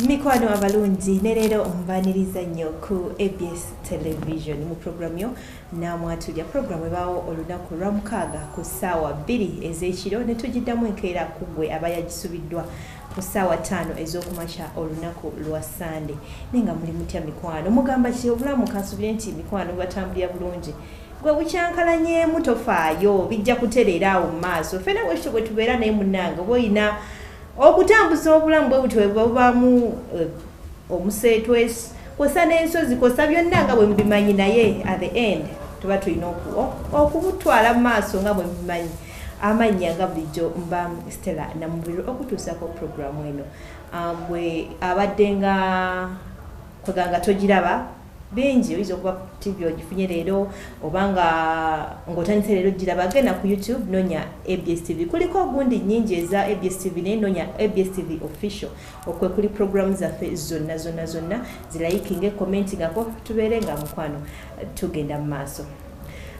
Mikwano abalungi nerero ombaniriza nnyo ku ABS television mu program yo namwatulya program ebawo olunaku lwa mukaaga ku ssaawa 2 ez'ekiro ne tugiddamu enkeera ku ggwe abayagisubiddwa ku ssaawa 5 ez'okumakya olunaku lwa Sunday nenga muli mutya mikwano mugamba ki obulamu kansubire nti mikwano batambulira bulungi gwe bucyankalanyemu tofaayo bijja kutereera awo mu maaso fena wekityo bwe tubeera naye munnange boyina okutambuza obulamu bwe butwe bubamu omuseetwesi kosa n'ensozi kosa byonna nga bwe mubimanyi naye at the end tuba tulina okubutwala mu maaso nga bwe mubimanyi amannya nga bulijjo mba Stella Namubiro okutuusako programu eno gwe abadde nga kweganga togiraba bingi oyinza okuba ku TV ogifunye leero obanga ng'otandise leero giraba genda ku YouTube nonya ABS TV kuliko ogundi nnyingi eza ABS TV naye nonya ABS TV official okwe kuli programu zaffe zonna zirayikinge commentingako tubeere nga mukwano tugenda mu maaso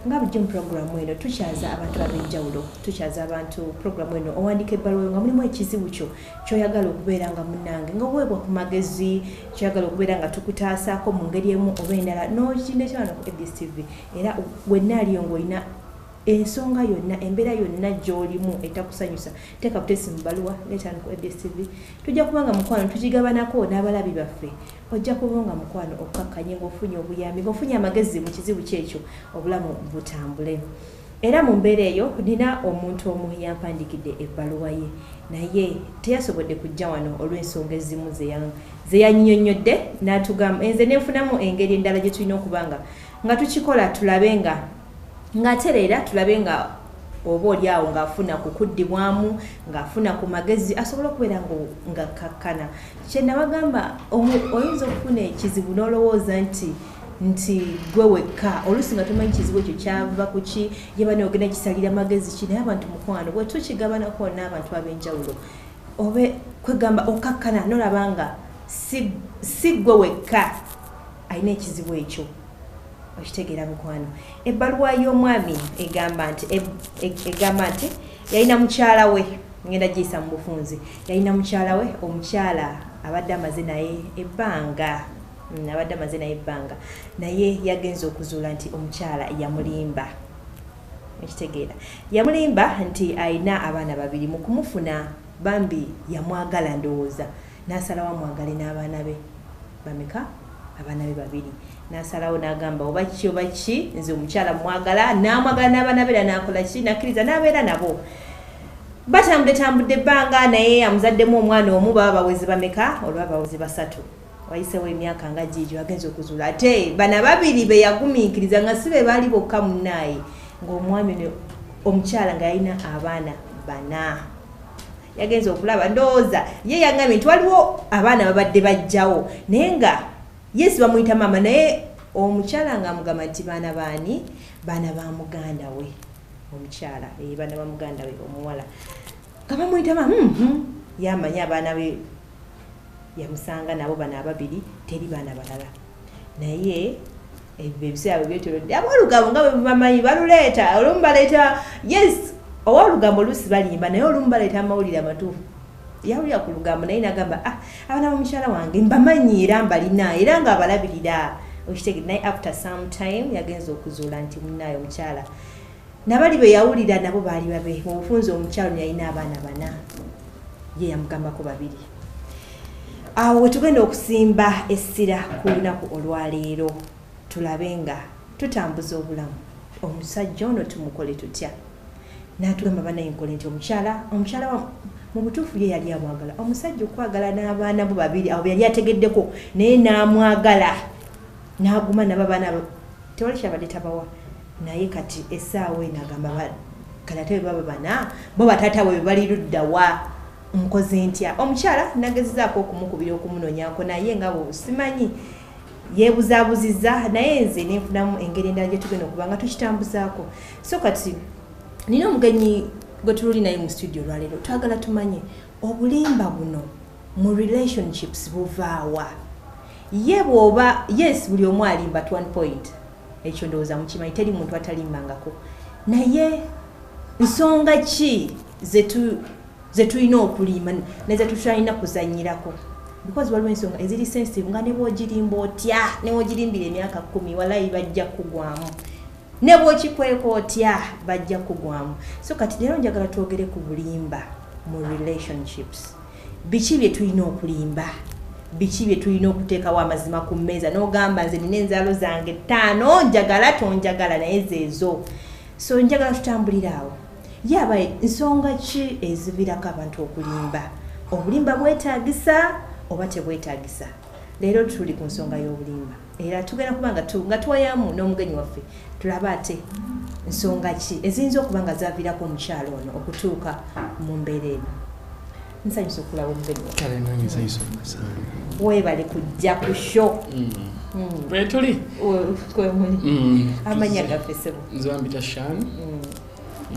nga bujjo mu programu eno tukyaza abantu ab'enjawulo tukyaza abantu programu eno owandika ebbaluwa nga mulimu ekizibu kyo kyoyagala okubeera nga munnange nga oweebwa ku magezi kyoyagala okubeera nga tukutaasaako mu ngeri emu oba endala n'okindeetera ku ABS TV era wenna aliyo ng'olina ensonga yonna embeera yonna gy'olimu etakusanyusa teeka butesi mu bbaluwa leetano ku ABS TV tujja kubanga mukwano tukigabanako n'abalabi baffe ojja kubanga mukwano okkakkanye ng'ofunye obuyambi ng'ofunye amagezi mu kizibu kyekyo obulamu butambule era mu mbeera eyo nina omuntu omu yampandikidde ebbaluwa ye naye teyasobodde kujja wano olw'ensonga ezimu ze yannyonnyodde n'atugamba enze nenfunamu engeri endala gye tulina okubanga nga tukikola tulabe ng'atereera tulabe nga oba oli awo ng'afuna kukuddibwamu ng'afuna ku magezi asobola okubeera nga kakkana kye nabagamba oyinza okufuna ekizibu n'olowooza nti gwe wekka oluusi nga tomanyi kizibu ekyo kyava ku ki yeba neogenda kisalira magezi ki naye abantu mukwano bwe tukigabanako n'abantu ab'enjawulo obe kwegamba okakkana n'olaba nga si gwe wekka alina ekizibu ekyo okitegeera mukwano ebbaluwa y'omwami egamba nti yalina mukyala we ngenda giyisa mu bufunzi yalina mukyala we omukyala abadde amaze naye ebbanga naye yagenza okuzuula nti omukyala yamulimba okitegeera yamulimba nti alina abaana babiri mu kumufuna bambi yamwagala ndowooza n'asalawo amwagale n'abaana be bameka abaana be babiri n'asalawo n'agamba oba ki nze omukyala mwagala n'amwagala n'abaana be n'akola ki n'akkiriza n'abeera nabo batambudde ebbanga naye amuzaddemu omwana omu baba bawezi bameka olwa bawezi 3 wayisewo emyaka nga giigyo agenza okuzuula ate bana babiri be yagumiikiriza nga si be baali bokka munnaye ng'omwami omukyala nga yalina abaana 4 yagenza okulaba ndowooza ye yangambye nti waliwo abaana babadde bajjawo naye nga yes bamuyita mama naye omukyala nga amugamba nti baana baani baana ba muganda we omukyala baana ba muganda we omuwala nga bamuyita mama yamanya abaana be yamusanga nabo bana ababiri teri baana balala naye ebiseera byetolodde ab'olugambo nga bwe bamanyi baluleeta olumu baleeta yes ow'olugambo oluusi balimba naye olumu baleeta amawulire amatuufu yawulira ku lugambo naye nagamba abaana b'omukyala wange mbamanyi era mbalina era nga abalabirira okitegere naye after some time yagenza okuzuula nti munnaye omukyala nabali be yawulira nabo baali babe mu bufunzi omukyalo yalina abaana 4 ye yamugambako 2 awo wetugenda okusimba essira ku lunaku olwaleero tulabe nga tutambuza obulamu omusajja ono tumukole tutya n'atugamba banaye nkole nti omukyala mu butuufu ye yali amwagala omusajja okwagala n'abaana bo 2 awo yali ategeddeko naye n'amwagala n'aguma n'abaana tewali kyabadde tabawa naye kati essaawa enagamba kalate bwe baba 4 bo bataata bwe bali luddawa nkoze ntya omukyala nagezezaako okumukubira okumunonyako naye nga bwe simanyi yeebuzaabuzizza naye nze nenfunamu engeri endala gye tugenda okuba nga tukitambuzaako so kati nina omugenyi gwe tululi naye mu studio lwaleero twagala tumanye obulimba buno mu relationships buvaawa ye bw'oba yes buli omu alimba at one point ekyo ndowooza mukimanyi teri muntu atalimbangako naye nsonga ki ze tulina okulimba ne ze tutulina kuzannyirako because waliwo ensonga eziri sensitive nga ne bw'ogirimba otya ne bw'ogirimbira emyaka 10 walayi bajja kugwamu ne bw'okikweka otya bajja kugwamu. So kati leero njagala twogere ku bulimba mu relationships. Biki bye tulina okulimba, biki bye tulina okuteekawo amazima ku mmeeza n'ogamba nze nina enzaalo zange 5 njagala tonjagala naye zeezo. So njagala tutambulira awo. Yaba ensonga ki ezivirako abantu okulimba? Obulimba bwetaagisa oba tebwetaagisa? Leero tuli ku nsonga y'obulimba. Era tugenda kubanga nga tuwayamu n'omugenyi waffe tulaba ate nsonga ki eziyinza okuba nga zaavirako omukyalo ono okutuuka mu mbeera eno. Nsanyusa okulaba omugenyi waffe. Kale nange nsanyusa okusanga. Weebale kujja ku show. Bwe tuli? Amanya gaffe ssebo. Nze bambita Shani.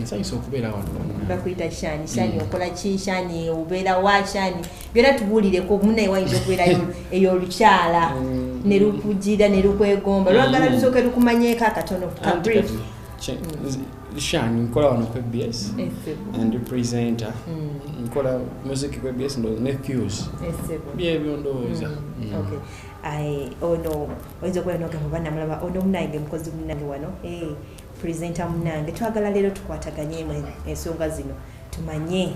Nsanyusa okubeera wano. Bakuyita Shani. Shani okola ki? Shani obeera wa? Shani byonna tubuulireko munaye wayinza okubeerayo ey'olukyala ne lukugira ne lukwegomba lwagala lusooke lukumanyeeko akatono ka brief. Shani nkola wano ku EBS and presenter. Nkola music ku EBS ndo ne Fuse. Byebyo ndowooza. Okay. Ono oyinza okubeera n'ogamba oba namulaba ono munange mukozi munange wano. Presenter munange twagala leero tukwataganye ensonga zino tumanye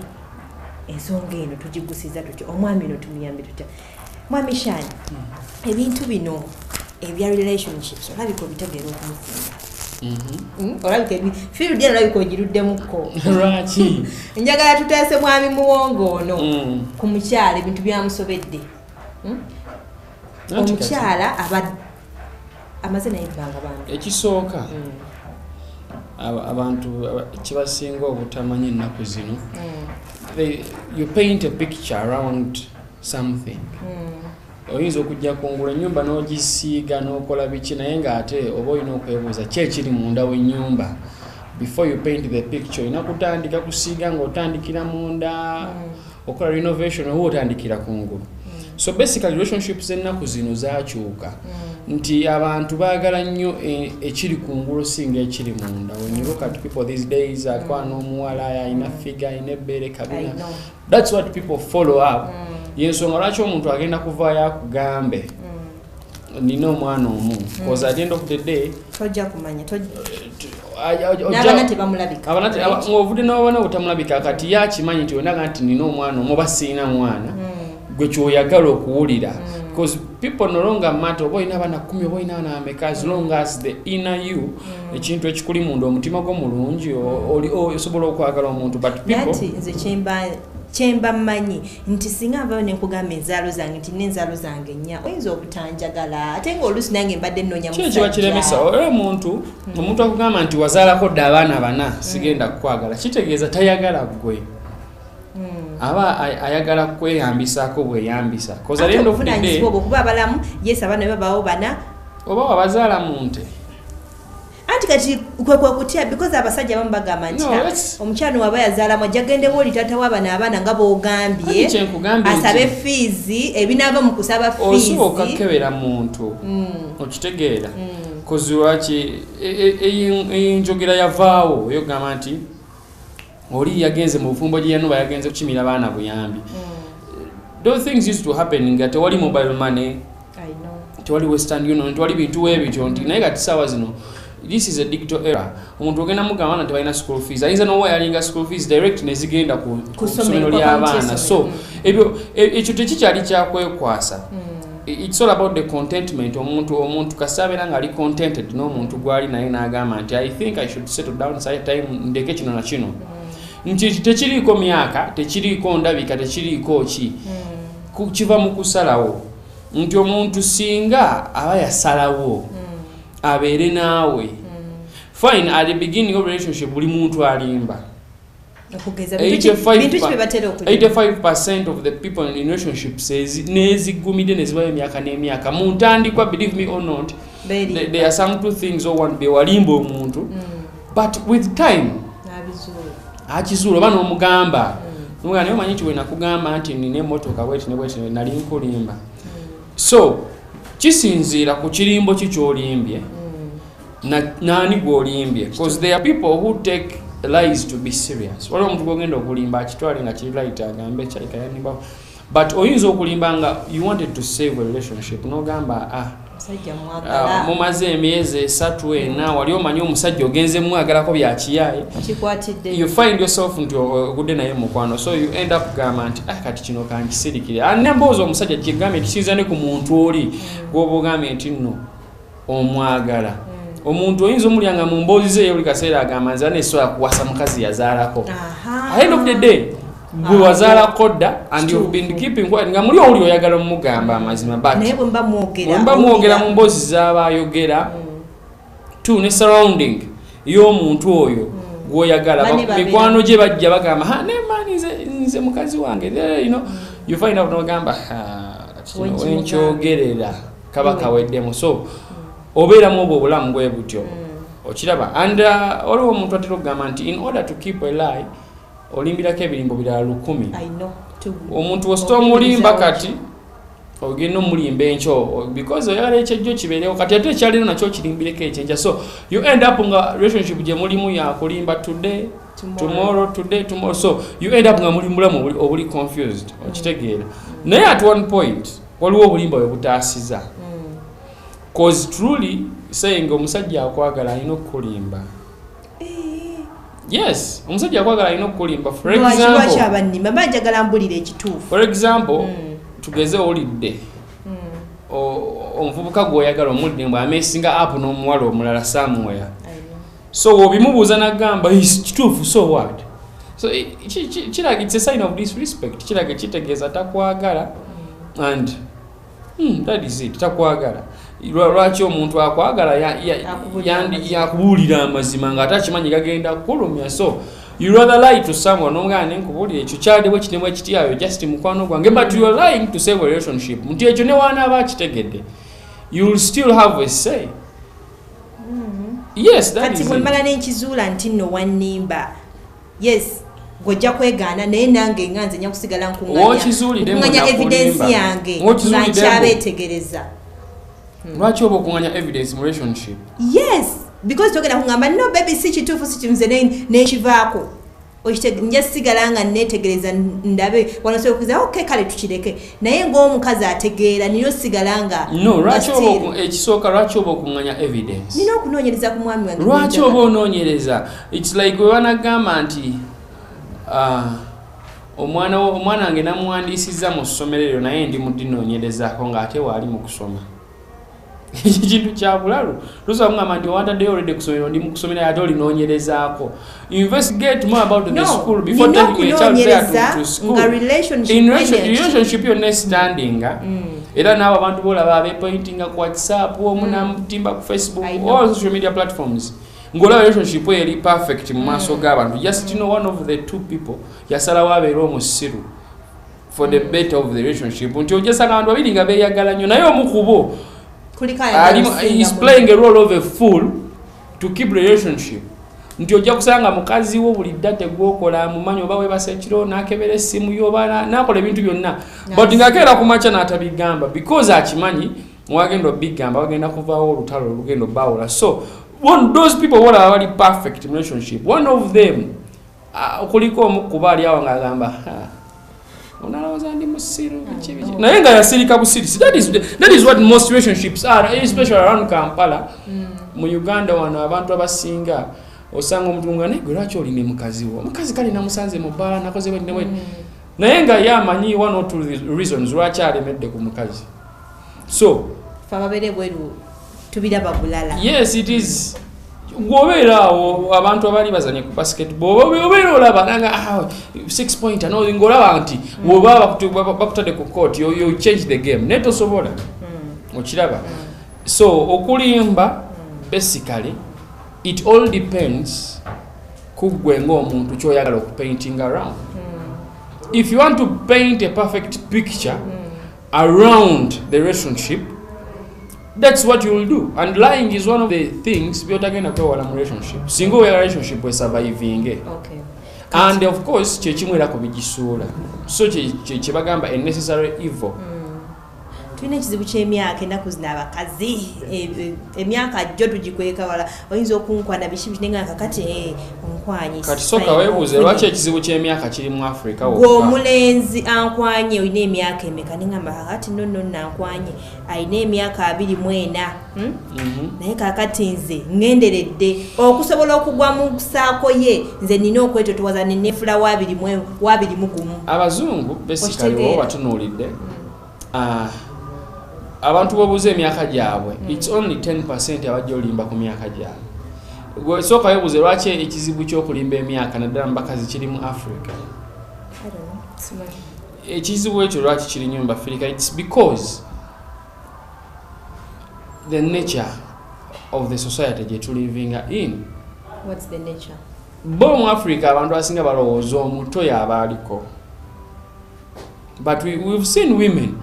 ensonga eno tugigusiza tutya omwami eno tumuyambe tutya. Mwami Shani, ebintu bino ebya relationships olabika obitegeera okumufunga. Olabika field eno olabika ogiruddemukko. Lwaki? Njagala tuteese mwami muwongo ono ku mukyala ebintu byamusobedde. Omukyala amaze naye ebbanga bantu. Ekisooka abantu kibasinga obutamanyi ennaku zino, you paint a picture around something. Oyinza okujja kungula ennyumba n'ogisiiga n'okola biki naye ng'ate oba olina okwebuuza ki ekiri munda w'ennyumba. Before you paint the picture olina kutandika kusiiga ng'otandikira munda, okola renovation oba otandikira kungulu. So basically relationships ennaku zino zaakyuka. Nti abantu baagala nnyo ekiri kungulu singa ekiri munda. When you look at people these days, akwana omuwala ayina figure, ayina ebbeere kabina. That's what people follow up. Yensonga lwaki omuntu agenda kuvaayo akugambe nina omwana omu. Because at the end of the day tojja kumanya n'abaana tebamulabika. Ng'ovudde n'abaana butamulabika kati yakimanyi nti onaga nti nina omwana omu oba siina mwana gwe kyoyagala okuwulira. Because people no longer matter oba olina abaana 10 oba olina abaana ameka, as long as the inner you ekintu ekikuli munda omutima gwo mulungi osobola okwagala omuntu. But people nze kyemba mmanyi nti singa nvayo nenkugamba enzaalo zange nti n'enzaalo zange 4 oyinza okutanjagala ate ng'oluusi nange mbadde nnoonya musajja. Kiba kiremesa oyo omuntu akugamba nti wazaalako dda abaana 4 sigenda kukwagala, kitegeeza tayagala ggwe. Aba ayagala kweyambisaako bweyambisa. Koza lendo fudde okuba abalamu yes abaana babaawo 4 oba wabazaala mu nte. Anti kati kwe kutya because abasajja bamu bagamba nti omukyano waba yazaalamu ajja gendewo oli taata w'abaana abaana nga bw'ogambye asabe fees ebinaava mu kusaba fees. Osooka kebera muntu okitegeera kozi lwaki enjogera yavaawo yogamba nti oli yagenze mu bufumbo gye yanuba yagenze kukimira baana buyambi. Those things used to happen nga tewali mobile money, tewali Western Union, tewali bintu ebityo nti naye kati ssaawa zino this is a digital era. Omuntu ogenda mugamba abaana tebalina school fees, ayinza n'owa yalinga school fees direct nezigenda ku ssomero ly'abaana. So ekyo tekikyali kyakwekwasa. It's all about the contentment. Omuntu kasabeera nga ali contented n'omuntu gwali naye n'agamba nti I think I should settle down side time ndeke kino na kino. Nti tekiriiko myaka, tekiriiko ndabika, tekiriiko ki. Kiva mu kusalawo. Nti omuntu singa aba yasalawo abeere naawe. Fine, at the beginning of relationship buli muntu alimba. 85% of the people in relationships nezigumide nezibayo emyaka n'emyaka. Mu ntandikwa, believe me or not, there are some two things or one bewalimba omuntu. But with time akizuula oba n'omugamba n'omugamba naye omanyi nti we nakugamba nti nina emmotoka bweti ne bweti nali nkulimba. So kisinziira ku kirimbo ki ky'olimbye nani gw'olimbye. Because there are people who take lies to be serious. Waliwo omuntu gw'ogenda okulimba akitwale nga kiri right agambe kyalika yanimba. but oyinza okulimba nga you wanted to save a relationship n'ogamba mumaze emyezi 3-4 wali omanyi omusajja ogenze mwagalako bya kiyaye you find yourself nti ogudde naye mukwano, so you end up gamba nti kati kino kankisirikire nemboozi omusajja kigambye kisinza ne ku muntu oli gwoba ogambye nti nno omwagala omuntu oyinza omulyanga mu mboozi ze buli kaseera agamba nzira nesobola kuwasa mukazi yazaalako at end of the day gwe wazaalako dda and you've been keeping quiet nga muli oli oyagala omugamba amazima but bwemba mwogera mu mboozi z'abayogera tu ne surrounding y'omuntu oyo gwoyagala mikwano gye bajja bagamba nemani nze mukazi wange you know you find out n'ogamba wenkyogerera kaba kaweddemu, so obeeramu obwo obulamu bwe butyo okiraba and waliwo omuntu atera okugamba nti in order to keep a lie olimbirako ebirimbo birala 10 omuntu osita omulimba kati ogenda omulimba enkyo because oyagala ekyejjo kibeerewo kati ate ekyaliro nakyo kilimbireko ekyenja, so you end up nga relationship gye mulimu yakulimba today tomorrow, so you end up nga muli mulamu obuli confused okitegeera naye at one point waliwo obulimba bwe butaasiza cause truly saying omusajja akwagala alina okulimba. Yes, omusajja akwagala alina okulimba. For example, tugeze olidde omuvubuka gwoyagala omudde mbw amesinga up n'omuwala omulala somewhere, so obimubuuza nagamba kituufu, so what? So kiraga it's a sign of disrespect, kiraga kitegeeza takwagala and that is it, takwagala. Lwaki omuntu akwagala yakubuulira amazima nga atakimanyi gagenda kukulumya, so you rather lie to someone omugana nkubuulira ekyo kyaliwo kinemu ekityayo just mukwano gwange, but you are lying to save a relationship nti ekyo ne waanaaba akitegedde you will still have a say. Yes, that is it. Kati bwemala n'enkizuula nti nno wannimba, yes gojja kwegaana naye nange nga nze nja kusigala nkunganya evidence yange nga nkyabeetegereza. Lwaki oba okunganya evidence mu relationship? Yes, because togenda kungamba no baby si kituufu si kinze nekivaako nja sigala nga neetegereza ndabe wanasobola okuza okay kale tukireke naye ng'omukazi ategeera niyo sigala nga no lwaki ekisooka lwaki oba okunganya evidence? Nina okunoonyereza ku mwami wange. Lwaki oba onoonyereza? It's like we wanagamba nti omwana wange namuwandiisizza mu ssomero eryo naye ndi mudinoonyerezaako ng'ate waali mu kusoma. Ekintu kya bulalu tusaba ngamba nti wantaddeyo olidde kusomero ndi mu kusomera ate olinoonyerezaako. Investigate more about the school before taking a child there to school. In relationship yonna standinga era n'abo abantu boolaba abeepointinga ku WhatsApp omunamutimba ku Facebook all social media platforms ng'olaba relationship eri perfect mu maaso g'abantu, just one of the two people yasalawo abeera omusiru for the better of the relationship nti ogyesanga abantu babiri nga beeyagala nnyo naye omu ku bo is playing a role of a fool to keep relationship. Nti ojja kusanga mukazi wo buli dda tegwokola mumanyi oba webasa ekiro n'akebera essimu yoba n'akola ebintu byonna but ng'akeera ku makya n'atabigamba because akimanyi wagenda obigamba wagenda kuvaawo olutalo olugenda obbaawola. So those people wolaba bali perfect relationship, one of them kuliko omu kuba ali awo ng'agamba unalowooza ndi musiru naye nga yasirika busirisi. That is what most relationships are, especially around Kampala. Mu Uganda wano abantu abasinga osanga omuntu nga naye lwaki olina mukazi wo, mukazi kale namusanze mu bbala nakoze bwe naye nga yamanyi one or two reasons lwaki alemedde ku mukazi. So fababere bweru tubiraba bulala. Yes, it is. Gwobeera awo abantu abali bazanye ku basketball obeera olaba nanga 6 point no ngolaba nti woba bakutade ku court you change the game naye tosobola okiraba. So okulimba basically it all depends ku gwe ng'omuntu kyoyagala okupainting around. If you want to paint a perfect picture around the relationship, that's what you will do, and lying is one of the things byotagenda kwewala mu relationship singa oya relationship we surviving. Okay. And of course kyekimwera ku bigisuula, so kyebagamba a necessary evil. tulina ekizibu ky'emyaka ennaku zino abakazi emyaka jjo tugikweka wala oyinza okunkwana biki binenga kakati onkwanyi kati soka weebuuze lwaki ekizibu ky'emyaka kiri mu Africa omulenzi ankwanye olina emyaka emeka nengamba kakati nno nankwanye alina emyaka 24 naye kakati nze ngenderedde okusobola okugwa mu kusaako ye nze nina okwetotowaza nenefula wa 21 abazungu basically wo batunuulidde abantu bobuuza emyaka gyabwe it's only 10% abajja olimba ku myaka gyabwe sooka weebuuze lwaki ekizibu ky'okulimba emyaka naddala mu bakazi kiri mu Africa ekizibu ekyo lwaki kiri nnyo mu Africa it's because the nature of the society gye tulivinga in. What's the nature? Bo mu Africa abantu asinga balowooza omuto yaba aliko, but we've seen women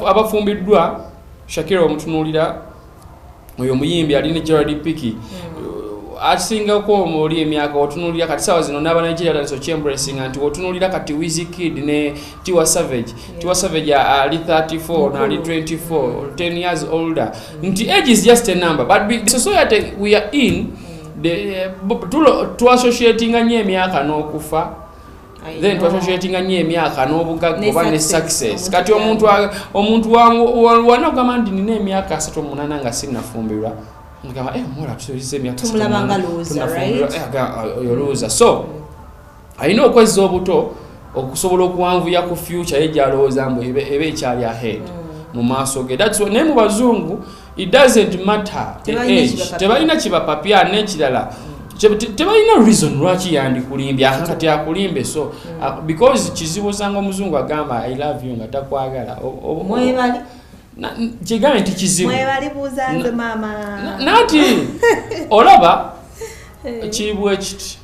abafumbiddwa. Shakira omutunuulira oyo muyimbi alina Gerard Picky asingako omuli emyaka otunuulira kati sawa zino n'aba Nigeria dance Chembracing anti otunuulira kati Wizkid ne Tiwa Savage. Tiwa Savage ali 34 na ali 24 10 years older. Nti age is just a number, but the society we are in to associating nnyo emyaka n'okufa, then to associating nnyo emyaka n'obugagga oba ne success. Kati omuntu wanogamba nti nina emyaka 38 nga sinnafumbirwa ngamba mwola tusolise emyaka tumulabanga loza, right? Loza. So alina okwezza obuto okusobola okuwanvuya ku future ye gyalowooza mbu ebe ekyali ahead mu maaso ge. That's why ne mu bazungu it doesn't matter the age. Tebalina kibapapya n'ekirala. Tebalina reason lwaki yandikulimbya kati akulimbe. So because kizibu sanga omuzungu agamba I love you nga takwagala mwebali kigambe nti kizibu mwebali buuzanze mama nati olaba kibwe kiti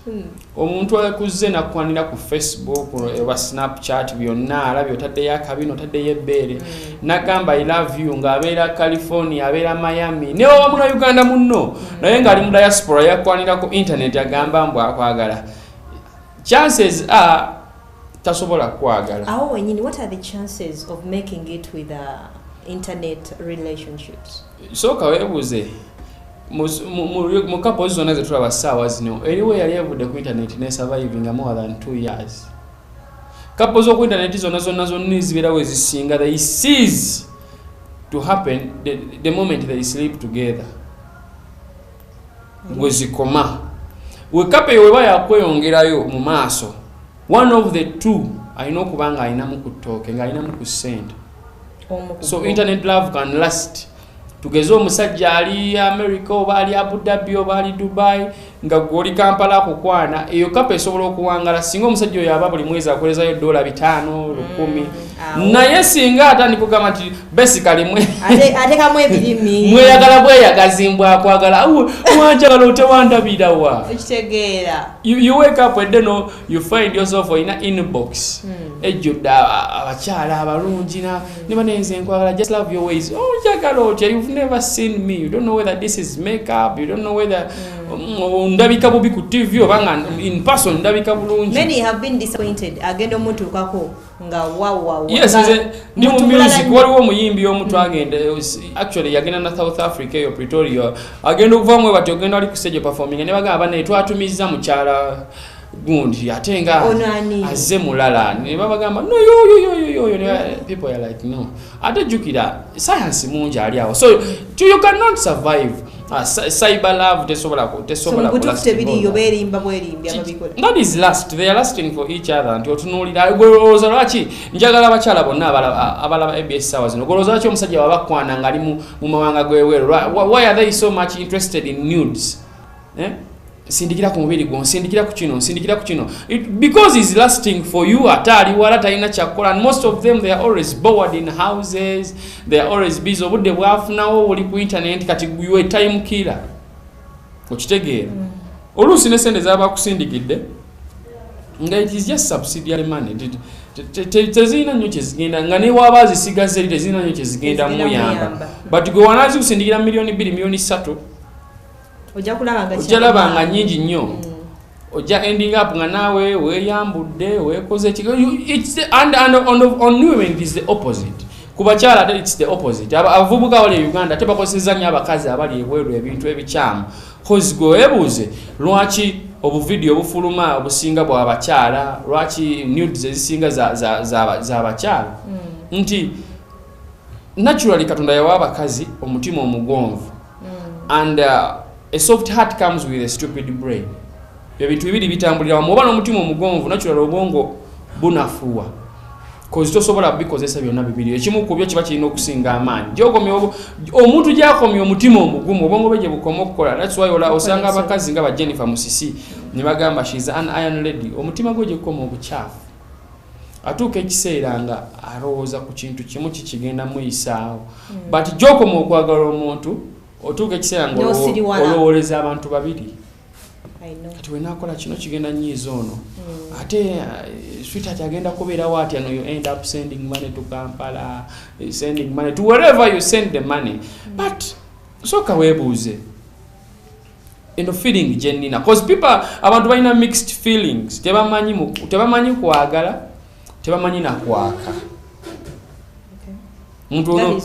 omuntu akuzze nakwanira ku Facebook oba Snapchat byonna alabye otaddeyo akabino otaddeyo ebbeere nagamba I love you ng'abeera California abeera Miami ne wamu na Uganda munno naye ng'ali mu diaspora yakwanira ku internet agamba mbu akwagala, chances are tasobola kwagala. Aho wenyini, what are the chances of making it with internet relationships? Soka weebuuze mu couple zonna zetulaba ssaawa zino eriwe yali evudde ku internet ne surviving more than 2 years. Couple z'oku internet zonna zibeera we zisinga they cease to happen the moment they sleep together. Bwe zikoma we couple weba yakweyongerayo mu maaso, one of the two alina okuba nga alinamu ku ttooke nga alinamu ku send. So internet love can last. Tugeze omusajja ali America oba ali Abu Dhabi oba ali Dubai nga goli Kampala kukwana eyo kapa esobola okuwangala singa omusajja oyo aba buli mwezi akolezayo $5 10 naye singa atandika kugamba nti basically mwe ateka mwe bilimi mweyagala bweyagazimbwa akwagala wanjagala otewandabira wa ekitegeera you wake up and then you find yourself in an inbox ejjudde abakyala abalungi ne banenze nkwagala just love your ways njagala otya you've never seen me, you don't know whether this is makeup, you don't know whether ndabika bubi ku TV oba in person ndabika bulungi. Many have been disappointed agenda omuntu kako nga wow. Yes, ndi mu music waliwo omuyimbi omuntu agenda actually yagenda na South Africa yo Pretoria agenda okuva mu bati ogenda ali ku stage performing ne bagamba ne twatumiza mukyala gundi atenga azze mulala ne babagamba no yo people are like no atajukira science mungi ali awo so you cannot survive cyber love tesobola kulast ababikola. That is last, they are lasting for each other nti otunuulira goloza lwaki njagala abakyala bonna abalaba ABS sawa zino goloza lwaki omusajja wabakwana nga ali mu mawanga gweweero why are they so much interested in nudes sindikira ku mubiri gwo sindikira ku kino because it's lasting for you atali wala talina kyakola and most of them they are always bored in houses, they are always busy obudde bwafunawo oli ku internet kati you a time killer okitegeera oluusi ne sente zaba kusindikidde nga it is just subsidiary money tezina nnyo kyezigenda nga ne waba zisigaze tezina nnyo kyezigenda muyamba but gwe wanazi kusindikira $2 million 3 ojalaba nga nyingi nnyo oja ending up nga nawe weyambudde wekoze on women it is the opposite kubakyala it's the opposite abavubuka wali Uganda tebakozesa nnyo abakazi abali ebweru ebintu ebikyamu cause go ebuze lwaki obuvideo obufuluma obusinga bwa abakyala lwaki nudes ezisinga za abakyala nti naturally Katonda yawa abakazi omutima omugonvu and a soft heart comes with a stupid brain ebintu bibiri bitambulira wamuba n'omutima omugonvu naturally obwongo bunafuwa cause tosobola bikozesa byonna bibiri ekimu ku byo kiba kirina okusinga amaanyi gyokomye omuntu gyakomye omutima omugumu obwongo bwe gye bukoma okukola that's why osanga abakazi nga ba Jennifer Musisi ne bagamba she's an iron lady omutima gwe gye gukoma obukyafu atuuka ekiseera nga alowooza ku kintu kimu kikigenda muyisaawo but gyokoma okwagala omuntu otuuka ekiseera nga olowooleza abantu babiri kati wenakola kino kigenda nyiiza ono ate sweetheart agenda kubeerawo atya no you end up sending money to Kampala sending money to wherever you send the money but soka weebuuze eno feeling jenina cause people abantu balina mixed feelings tebamanyi kwagala tebamanyi nakwaka muntu ono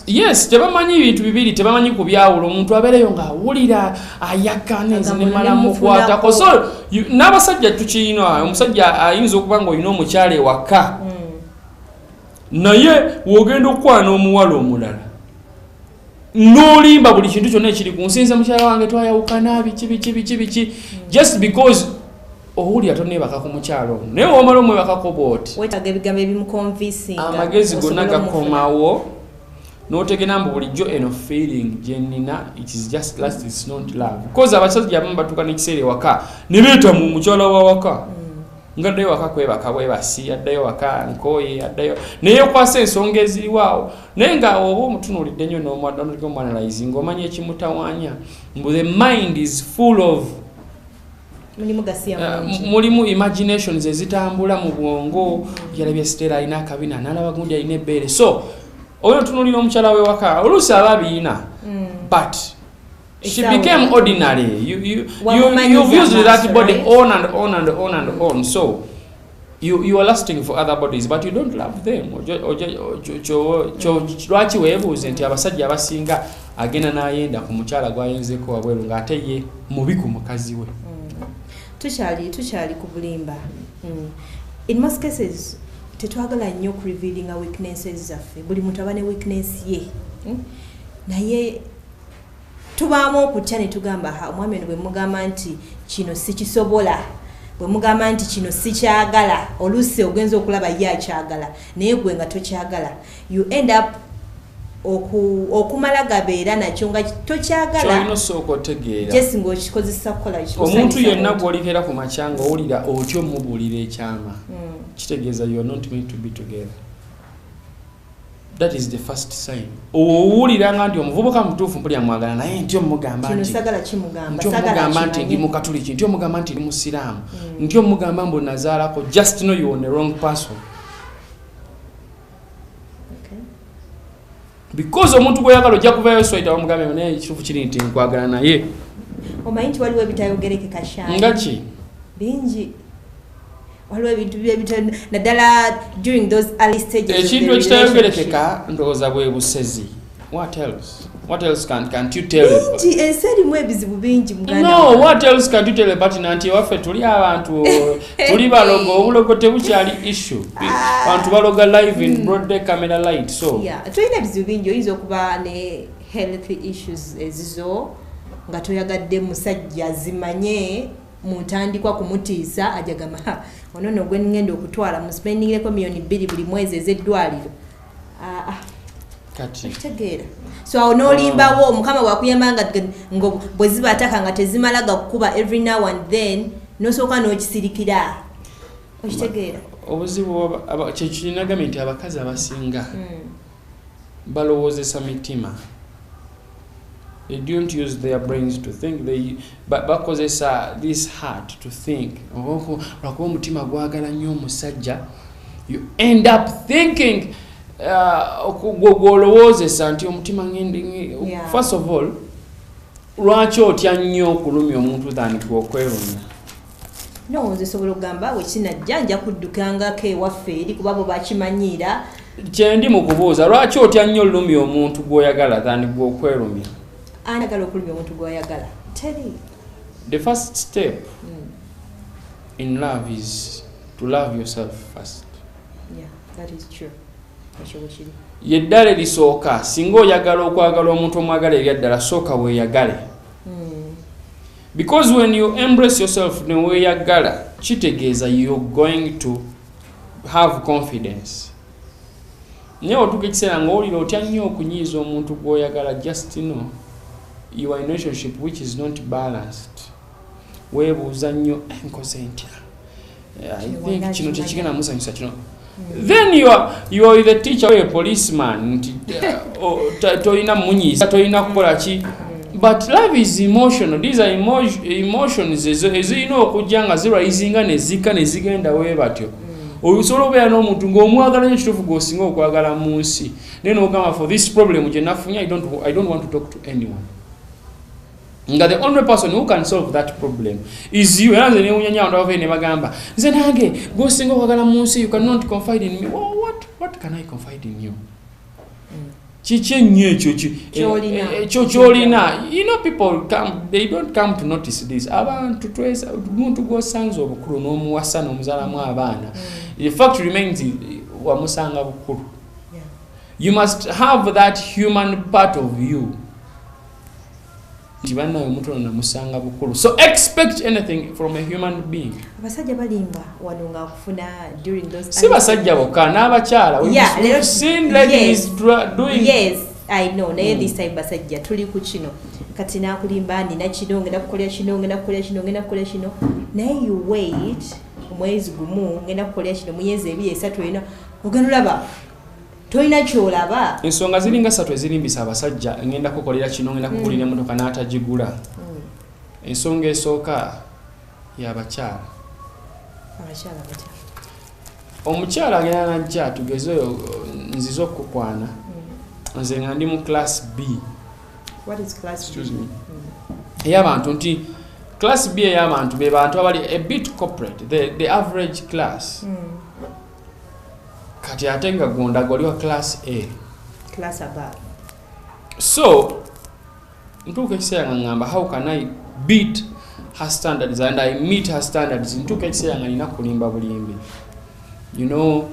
yes tebamanyi bintu bibiri tebamanyi kubyawulo omuntu abereyo nga awulira ayakaneze ne mala mukwata ko so n'abasajja tukiyina omusajja ayinza okuba nga olina omukyala ewaka naye wogenda okwana omuwala omulala n'olimba buli kintu kyonna ekiri ku nsinza mukyala wange twayawukana biki just because owulira tonebaka ku mukyalo naye womala omwebakako bwoti wetaaga ebigambo ebimuconvincinga amagezi gonna gakomawo n'otegera mbu bulijjo eno feeling gyenina it is just last it's not love because abasajja abamu batuuka n'ekiseera ewaka ne beetamu omukyala wa waka nga addayo waka kwebaka bwebasi addayo waka nkoye addayo naye okwasa ensonga eziriwaawo naye nga oba omutunuulidde nnyo n'omwanalize ng'omanya ekimutawanya mbu the mind is full of mulimu imaginations ezitambula mu bwongo yalabye Stella alina akabina nalaba gundi alina ebbeere so oyo tunulira omukyala we waka oluusi ababiina but she became ordinary you've used that body on and on and on and on so you are lasting for other bodies but you don't love them lwaki weebuuze nti abasajja abasinga agenda n'ayenda ku mukyala gwayenzeko wabweru ng'ate ye mubi ku mukazi we tukyali ku bulimba in most cases tetwagala nnyo ku revealing our weaknesses zaffe buli muntu aba ne weakness ye naye tubaamu okutya ne tugamba omwami ono bwe mugamba nti kino sikisobola bwe mugamba nti kino sikyagala oluusi ogenza okulaba ye akyagala naye gwe nga tokyagala you end up okumala gabeera nakyo nga tokyagala kyolina osooka otegeera jesi ng'okikozesa kukola omuntu yenna gw'olikera ku makyanga owulira otyo mubuulira ekyama kitegeeza you are not meant to be together that is the first sign owulira nga nti omuvubuka mutuufu mpulira mwagala naye ntyo mugamba nti ndi mukatuliki ntyo mugamba nti ndi musiraamu ntyo mugamba mbu nazaalako just know you are on the wrong person because omuntu gweyagala ojja kuvayo swaita omugambe naye ekituufu kiri nti nkwagala naye omanyi nti waliwo ebitayogerekeka kyane nga ki bingi waliwo ebintu naddala during those early stages ekintu ekitayogerekeka ndowooza bwe busezi what else can't you tell bingi ensi erimu ebizibu bingi no what else can't you tell partner nti waffe tuli abantu tuli balogo obulogo tebukyali issue abantu baloga live in broad day camera light so tulina ebizibu bingi oyinza okuba ne health issues ezizo nga toyagadde musajja zimanye mutandikwa kumutiisa ajagama ono no gwe ngenda okutwala mu spendingireko million 2 buli mwezi ez'eddwaliro kati kitegeera so awo n'olimbawo mukama bwakuyamba ngo bwe ziba ataka nga tezimalaga kukuba every now and then n'osooka n'okisirikira okitegeera obuzibu kyekinagamye nti abakazi abasinga balowoozesa mitima they don't use their brains to think bakozesa this heart to think lwakuba omutima gwagala nnyo omusajja you end up thinking gwolowoozesa nti omutima first of all lwaki otya nnyo okulumya omuntu than gwokwerumya no nze sobola okugamba wekinajja nja kuddukangako ewaffe eri kuba bo bakimanyiira kyendi mu kubuuza lwaki otya nnyo olumya omuntu gw'oyagala than gw'okwerumya anagala okulumya omuntu gw'oyagala teri the first step in love is to love yourself first. Yeah, that is true. Yeddala lisooka singa oyagala okwagala omuntu omwagala ebyaddala sooka weeyagale. Because when you embrace yourself ne weeyagala kitegeeza you're going to have confidence. Naye otuuka ekiseera ng'owulira otya nnyo okunyiiza omuntu gw'oyagala just know you are in a relationship which is not balanced. Weebuuza nnyo nkoze ntya. I think kino tekigenda musanyusa kino. Then you are with a teacher or a policeman. Toyina munyiza, toyina kukola ki. But love is emotional. These are emotions ezirina okujja nga zirayizinga ne zikka ne zigenda we batyo. Olusobola obeera n'omuntu ng'omwagala nnyo kituufu gw'osinga okwagala mu nsi. Naye n'ogamba for this problem gye nafunye I don't want to talk to anyone. Nga the only person who can solve that problem is you. Era nze newunyanya abantu abava ne bagamba nze nange gw'osinga okwagala mu nsi you cannot confide in me. Well, what can I confide in you? Kiki ennyo ekyo ky'olina. You know people they don't come to notice this. Abantu twesa omuntu gw'osanze obukulu n'omuwasa n'omuzaalamu abaana. The fact remains wamusanga bukulu. You must have that human part of you. So expect anything from a human being. Abasajja balimba wano nga kufuna during those si basajja bokka n'abakyala. We've seen ladies doing. Yes, I know. Naye this time basajja tuli ku kino kati nakulimba nina kino ngenda kukolera kino ngenda kukolera kino ngenda kukolera kino. Naye you wait omwezi gumu ngenda kukolera kino myezi 2-3 ina ogenda olaba toyina kyolaba. Ensonga ziringa 3 ezirimbisa abasajja ngenda kukolera kino ngenda kugulira emmotoka n'atagigula. Ensonga esooka y'abakyala. Omukyala agenda najja tugeze nziza okukwana. Nze nga ndi mu class B. What is class B? Excuse me. Ey'abantu nti class B ey'abantu be bantu abali a bit corporate, the average class. Kati ate nga gonda goliwa class A. Class above. So, ntuuka ekiseera nga ngamba how can I beat her standards and I meet her standards. Ntuuka ekiseera nga nina kulimba bulimbi. You know,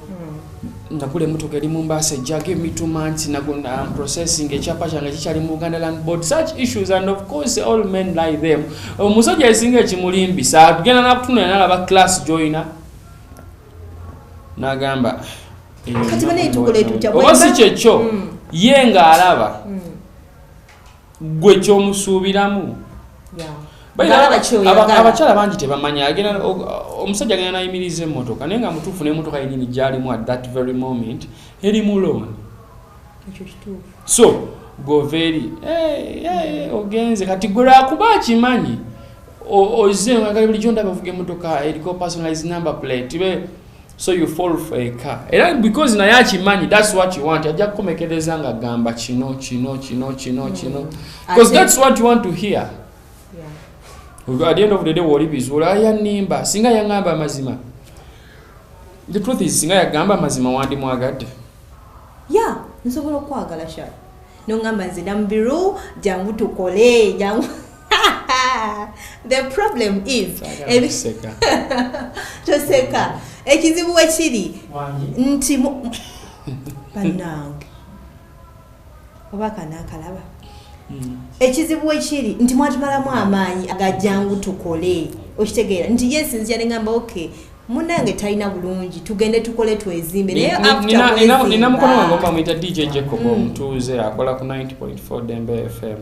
nakule emmotoka eri mu Mombasa give me 2 months nagunda processing ekyapa kyange kikyali mu Uganda Land Board. Such issues, and of course all men like them. Omusajja esinga ekimulimbisa tugenda nakutunula nalaba class joiner nagamba kati bane tukole tutya oba si kyekyo ye nga alaba gwe kyomusuubiramu. Abakyala bangi tebamanya agenda omusajja agenda nayimiriza emmotoka naye nga mutuufu n'emmotoka yennyini gyalimu at that very moment eri mu loan. So goveri ogenze kati gwe lwakuba akimanyi oze ngagali bulijjo ndaba avuga emmotoka eriko personalized number plate. So you fall for a car. And because naye akimanyi that's what you want. Ajja kukomekereza nga gamba kino. Because that's what you want to hear. Yeah. At the end of the day woli bizula yanimba singa yangamba amazima. The truth is singa yagamba amazima wandi mwagadde. Yeah, nsobola okwagala sha. Nongamba nze nambiru jangu tukole jangu. The problem is toseka ekizibu wekiri nti bannange obaka nakalaba ekizibu wekiri nti mwatumalamu amaanyi agajjangu tukole okitegeera nti yes nzija nengamba okay munange talina bulungi tugende tukole twezimbe naye after nina mukono wange omuyita DJ Jacob omutuuze akola ku 90.4 Dembe FM.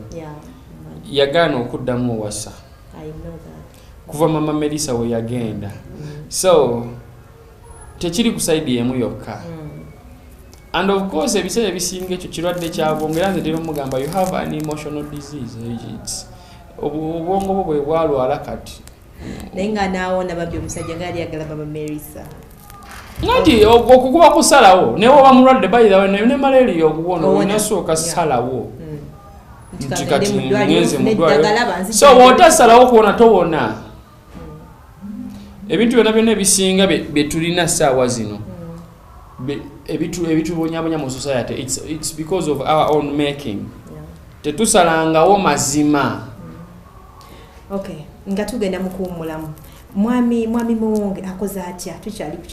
Yagaana okuddamu owasa. I know that. Kuva mama Melissa we yagenda. So tekiri kusaidi emu yokka. And of course ebiseera ebisinga ekyo kirwadde kyabongera nze tero mugamba you have an emotional disease. It's obwongo bwo bwe bwalwala kati. Nenga naawona babbi omusajja ngali yagala mama Melissa. Ngati okukuba kusalawo ne woba mulwadde by the way ne malaria okuwona onasooka salawo. Ntikati ngeze mudwaliro. So wotasalawo kuwona towona. Ebintu byonna byonna ebisinga betulina ssaawa zino ebitubonyabonya mu society, it's because of our own making. Tetusalangawo mazima. Okay, nga tugenda mu kuwummulamu. Mwami Muwonge akoze atya tukyali